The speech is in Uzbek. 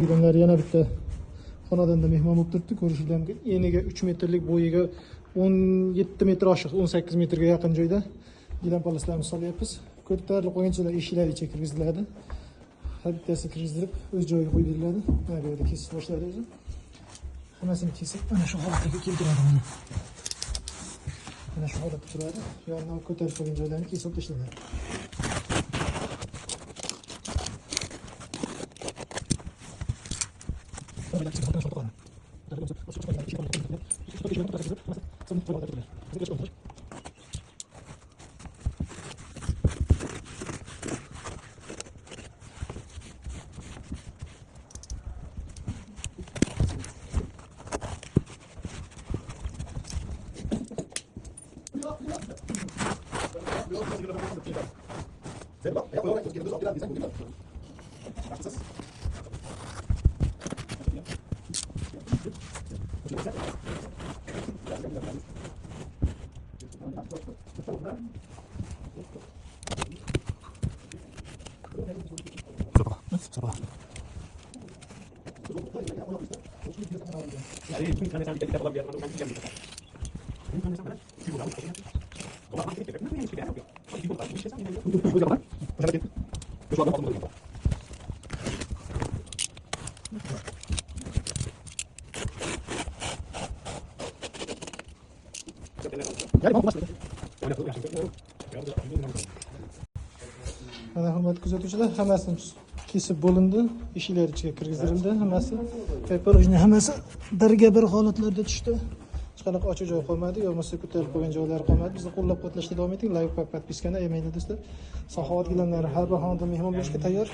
Girenler yana bitta xonadonda mehmon bo'lib turibdi. Ko'rishingiz mumkin. Eniga 3 metrlik, bo'yiga 17 metr oshiq, 18 metrga yaqin joyda gilam palaslarni solyapmiz. Ko'tarilib qo'yganchalar eshiklariga kirgiziladi. Har bittasi kirgizilib o'z joyiga qo'yib beriladi. Mana bu yerda kesib boshlaydi o'zi. Hammasini kesib mana shu holatga keltiradi buni. Mana shu holatda turadi. Yonidan ko'tarib qo'ygan joylarni kesib tashlaydi. Mana hurmatli kuzatuvchilar, hammasi kesib bo'lindi, eshiklar ichiga kirgizildi, hammasi payporojni hammasi birga bir holatlarda tushdi. Hech qanaqa ochiq joy qolmadi, yo'lmasa ko'tarib qo'ygan joylari qolmadi. Bizni qo'llab-quvvatlashda davom eting. Like va podpiskani ayamanglar do'stlar. Saxovat gilamlari har bir xonada mehmon bo'lishga tayyor.